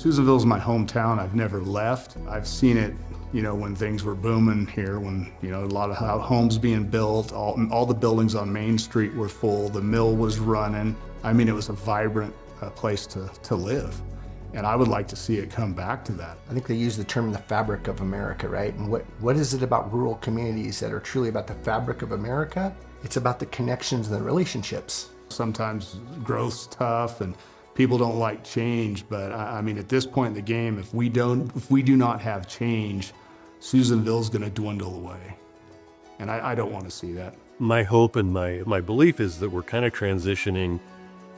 Susanville's my hometown. I've never left. I've seen it, when things were booming here, when, a lot of homes being built, all the buildings on Main Street were full, the mill was running. I mean, it was a vibrant place to live. And I would like to see it come back to that. I think they use the term the fabric of America, right? And what is it about rural communities that are truly about the fabric of America? It's about the connections and the relationships. Sometimes growth's tough and people don't like change, but I mean, at this point in the game, if we do not have change, Susanville's gonna dwindle away. And I don't want to see that. My hope and my belief is that we're kind of transitioning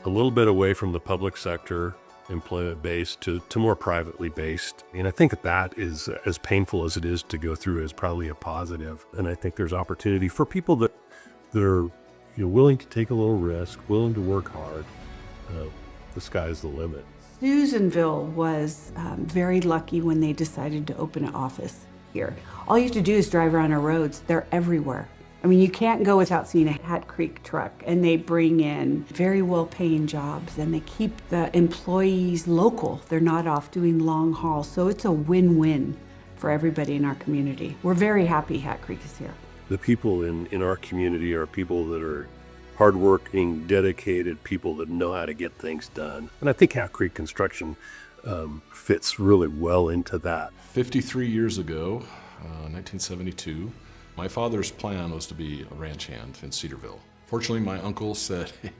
a little bit away from the public sector employment-based to more privately based. And I think that is, as painful as it is to go through, is probably a positive. And I think there's opportunity for people that are willing to take a little risk, willing to work hard. The sky's the limit. Susanville was very lucky when they decided to open an office here. All you have to do is drive around our roads. They're everywhere. I mean, you can't go without seeing a Hat Creek truck, and they bring in very well-paying jobs, and they keep the employees local. They're not off doing long haul, so it's a win-win for everybody in our community. We're very happy Hat Creek is here. The people in our community are people that are hardworking, dedicated people that know how to get things done. And I think Hat Creek Construction fits really well into that. 53 years ago, 1972, my father's plan was to be a ranch hand in Cedarville. Fortunately, my uncle said, hey,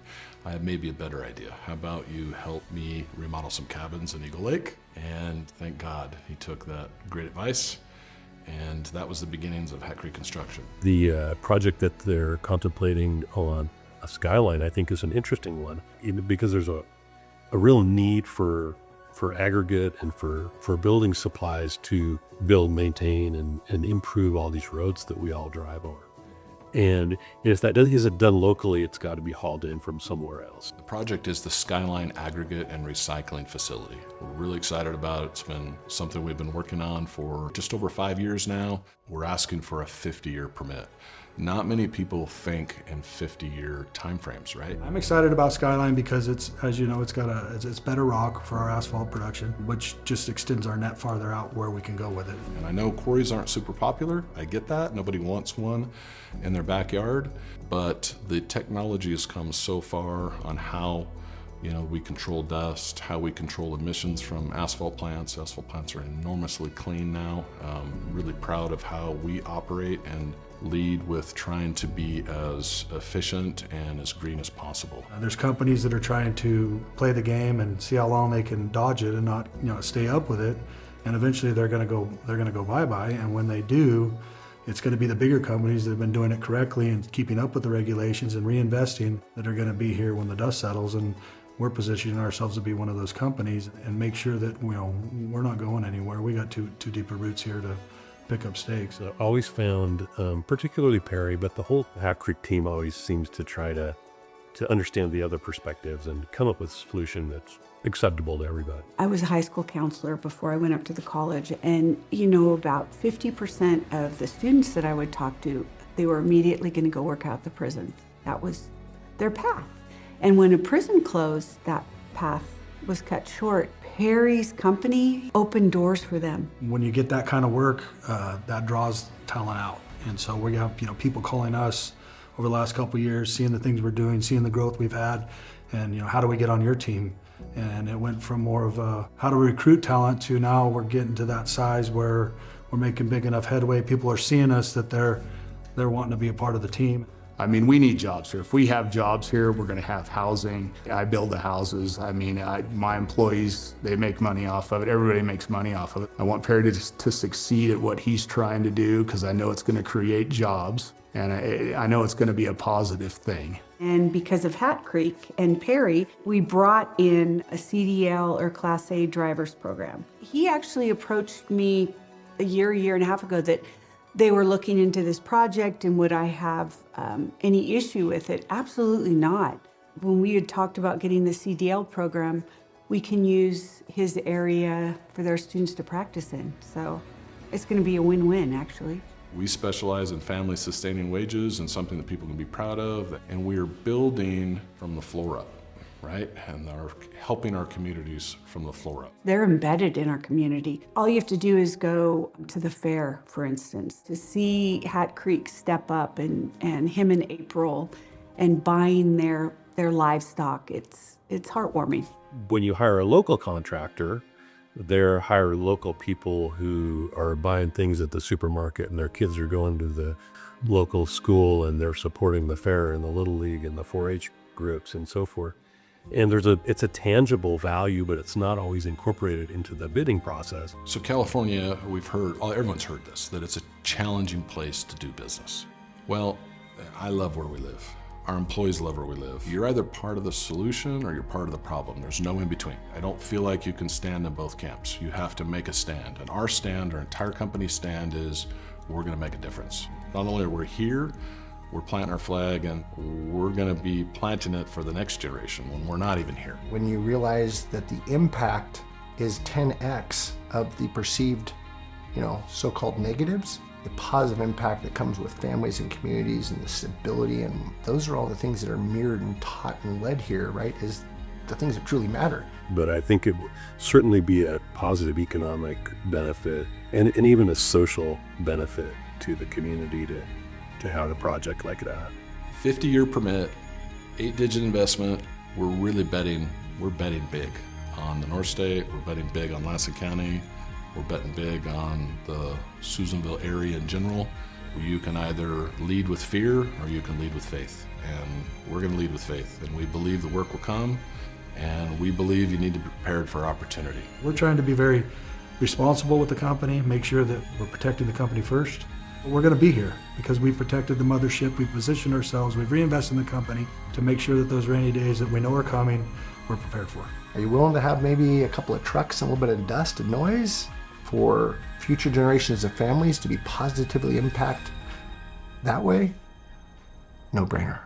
I have maybe a better idea. How about you help me remodel some cabins in Eagle Lake? And thank God he took that great advice. And that was the beginnings of Hat Creek Construction. The project that they're contemplating on a Skyline, I think, is an interesting one, even because there's a real need for aggregate and for building supplies to build, maintain, and improve all these roads that we all drive over. And if that isn't done locally, it's got to be hauled in from somewhere else. The project is the Skyline Aggregate and Recycling Facility. We're really excited about it. It's been something we've been working on for just over 5 years now. We're asking for a 50-year permit. Not many people think in 50-year timeframes, right? I'm excited about Skyline because it's, as you know, it's better rock for our asphalt production, which just extends our net farther out where we can go with it. And I know quarries aren't super popular. I get that. Nobody wants one in their backyard, but the technology has come so far on how we control dust, how we control emissions from asphalt plants. Asphalt plants are enormously clean now. Really proud of how we operate and lead with trying to be as efficient and as green as possible. There's companies that are trying to play the game and see how long they can dodge it and not, stay up with it. And eventually they're going to go bye-bye. And when they do, it's going to be the bigger companies that have been doing it correctly and keeping up with the regulations and reinvesting that are going to be here when the dust settles. And we're positioning ourselves to be one of those companies and make sure that we're not going anywhere. We got too deep of roots here to pick up stakes. I always found, particularly Perry, but the whole Hat Creek team always seems to try to understand the other perspectives and come up with a solution that's acceptable to everybody. I was a high school counselor before I went up to the college, and about 50% of the students that I would talk to, they were immediately going to go work out the prison. That was their path. And when a prison closed, that path was cut short. Perry's company opened doors for them. When you get that kind of work, that draws talent out. And so we have people calling us over the last couple of years, seeing the things we're doing, seeing the growth we've had, and how do we get on your team? And it went from more of a how to recruit talent to now we're getting to that size where we're making big enough headway. People are seeing us that they're wanting to be a part of the team. I mean, we need jobs here. If we have jobs here, we're gonna have housing. I build the houses. I mean, my employees, they make money off of it. Everybody makes money off of it. I want Perry to succeed at what he's trying to do because I know it's gonna create jobs and I know it's gonna be a positive thing. And because of Hat Creek and Perry, we brought in a CDL or Class A driver's program. He actually approached me a year and a half ago that they were looking into this project and would I have any issue with it? Absolutely not. When we had talked about getting the CDL program, we can use his area for their students to practice in. So it's going to be a win-win, actually. We specialize in family sustaining wages and something that people can be proud of, and we're building from the floor up. right? And are helping our communities from the floor up. They're embedded in our community. All you have to do is go to the fair, for instance, to see Hat Creek step up and him and April and buying their livestock. It's heartwarming. When you hire a local contractor, they're hire local people who are buying things at the supermarket, and their kids are going to the local school, and they're supporting the fair and the Little League and the 4-H groups and so forth. And it's a tangible value, but it's not always incorporated into the bidding process. So California, everyone's heard this, that it's a challenging place to do business. Well, I love where we live. Our employees love where we live. You're either part of the solution or you're part of the problem. There's no in between. I don't feel like you can stand in both camps. You have to make a stand. And our stand, our entire company's stand is, we're gonna make a difference. Not only are we here, we're planting our flag, and we're gonna be planting it for the next generation when we're not even here. When you realize that the impact is 10x of the perceived, so-called negatives, the positive impact that comes with families and communities and the stability, and those are all the things that are mirrored and taught and led here, right, is the things that truly matter. But I think it will certainly be a positive economic benefit and even a social benefit to the community to have a project like that. 50-year permit, 8-digit investment. We're betting big on the North State. We're betting big on Lassen County. We're betting big on the Susanville area in general. You can either lead with fear or you can lead with faith. And we're going to lead with faith. And we believe the work will come. And we believe you need to be prepared for opportunity. We're trying to be very responsible with the company, make sure that we're protecting the company first. We're going to be here because we protected the mothership, we positioned ourselves, we've reinvested in the company to make sure that those rainy days that we know are coming, we're prepared for. Are you willing to have maybe a couple of trucks and a little bit of dust and noise for future generations of families to be positively impacted that way? No brainer.